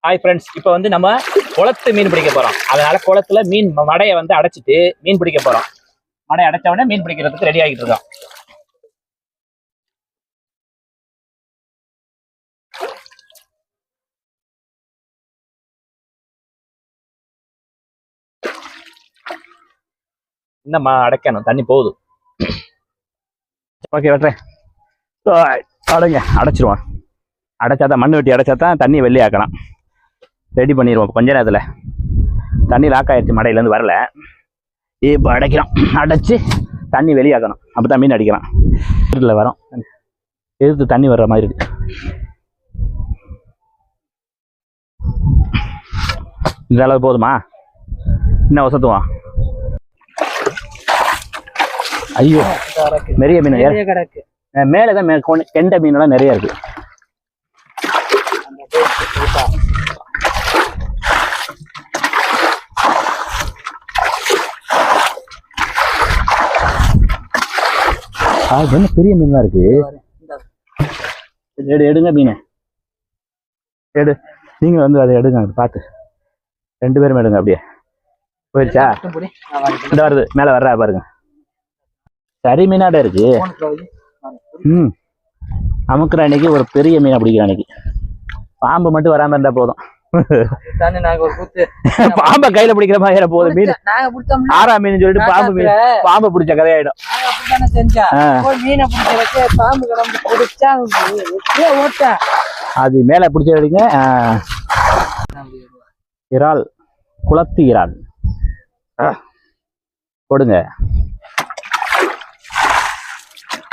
Hi friends, இப்போ வந்து நம்ம குளத்து மீன் பிடிக்க போறோம். அதனால குளத்துல மீன் மடையை வந்து அடைச்சிட்டு மீன் பிடிக்க போறோம். மடை அடைச்ச உடனே மீன் பிடிக்கிறதுக்கு ரெடி ஆகிட்டு இருக்கோம். இன்னும் அடைக்கணும், தண்ணி போகுது. ஓகே, வெட்டுறேன். அடைங்க, அடைச்சிருவோம். அடைச்சாதான் மண் வெட்டி அடைச்சாதான் தண்ணி வெள்ளையாக்கலாம். ரெடி பண்ணிடுவோம். கொஞ்ச நேரத்தில் தண்ணி லாக் ஆயிடுச்சு, மடையிலேருந்து வரல. இப்போ அடைக்கிறோம். அடைச்சி தண்ணி வெளியாக்கணும், அப்போ தான் மீன் அடிக்கலாம். வீட்டில் வரோம், எதிர்த்து தண்ணி வர்ற மாதிரி இருக்கு. இந்த அளவு போதுமா? இன்னும் வசத்துவோம். ஐயோ, நிறைய மீன் மேலே தான் கெண்டை மீனெல்லாம் நிறைய இருக்கு. என்ன பெரிய மீன் தான் இருக்கு. எடுங்க மீன், எடு. நீங்க வந்து அதை எடுங்க, பார்த்து 2 பேரும் எடுங்க. அப்படியே போயிடுச்சா? இந்த வருது, மேல வர்றா பாருங்க. சரி மீனாட இருக்கு. அமுக்குற அன்னைக்கு ஒரு பெரிய மீனை பிடிக்கிற அன்னைக்கு. பாம்பு மட்டும் வராம இருந்தா போதும். பாம்பை கையில பிடிக்கிற மாதிரி போதும். மீன் 6ஆம் மீன் சொல்லிட்டு பாம்பை பிடிச்ச கதையாயிடும். அது மேல பிடிச்ச வரைங்க. இறால், குளத்து இறால் போடுங்க.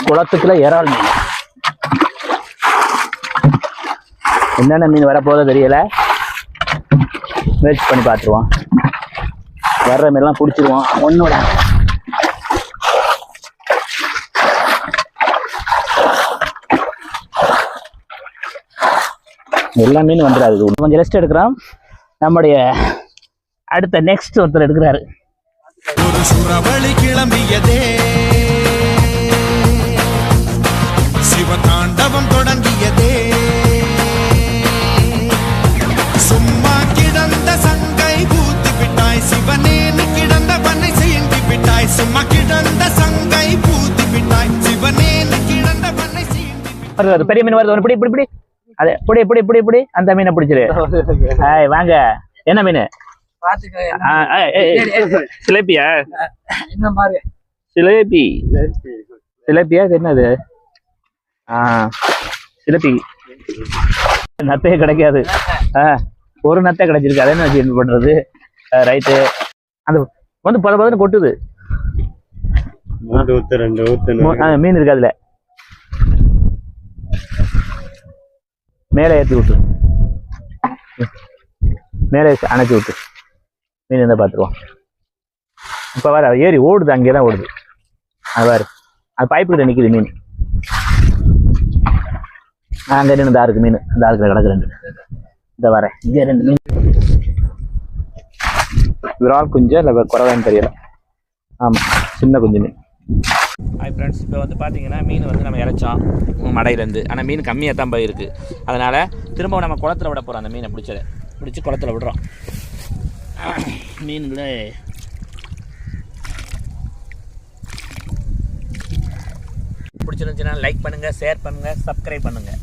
குளத்துக்குள்ள இறால் மீன். என்னென்ன மீன் வரப்போதோ தெரியல, முயற்சி பண்ணி பார்த்துருவோம். வர்ற மீன்லாம் பிடிச்சிருவோம். ஒன்னோட எல்லா மீனும் வந்துடாது. கொஞ்சம் ரெஸ்ட் எடுக்கிறோம். நம்முடைய அடுத்த நெக்ஸ்ட் ஒருத்தர் எடுக்கிறாரு. ஒரு சுறவழி கிளம்பியதே, சிவதாண்டவம் தொடங்கியதே, சும்மா கிடந்த சங்கை பூத்து விட்டாய், சிவனேனு கிடந்த பண்ணை செய்தி விட்டாய், சும்மா கிடந்த சங்கை பூத்து விட்டாய், சிவனேனு கிடந்த பண்ணை செய்தி. பெரிய மீன் வருது, இப்படி இப்படி இப்படி அதே புடி புடி புடி புடி அந்த மீனை பிடிச்சிரு. வாங்க. என்ன மீன்? சிலேபியா? சிலேபி. சிலேபியா? என்னது? சிலேபி. நத்தையே கிடைக்காது. ஒரு நத்தை கிடைச்சிருக்கு. அதை என்ன பண்றது? ரைட்டு. அந்த வந்து பல கொட்டுது. மீன் இருக்கு அதுல. மேலே ஏற்றி விட்டு, மேலே அணைச்சி விட்டு மீன் இருந்தால் பார்த்துருவோம். இப்போ வேறு ஏறி ஓடுது, அங்கே தான் ஓடுது. அது வேறு, அது பைப்பு கிட்ட நிற்கிது மீன். அங்கே நின்று தாருக்கு மீன், இந்த ஆளுக்கு கிடக்கு 2. இந்த வரேன், இங்கே 2 மீன். விரால் குஞ்சு இல்லை குறவைன்னு தெரியல. ஆமாம், சின்ன குஞ்சு மீன். ஹாய் ஃப்ரெண்ட்ஸ், இப்போ வந்து பார்த்தீங்கன்னா மீன் வந்து நம்ம இறைச்சோம் மடையிலேருந்து. ஆனால் மீன் கம்மியாக தான் போயிருக்கு. அதனால் திரும்பவும் நம்ம குளத்தில் விட போகிறோம். அந்த மீனை பிடிச்சி குளத்தில் விடுறோம். மீன்களே பிடிச்சிருந்துச்சுன்னா லைக் பண்ணுங்கள், ஷேர் பண்ணுங்கள், சப்ஸ்கிரைப் பண்ணுங்கள்.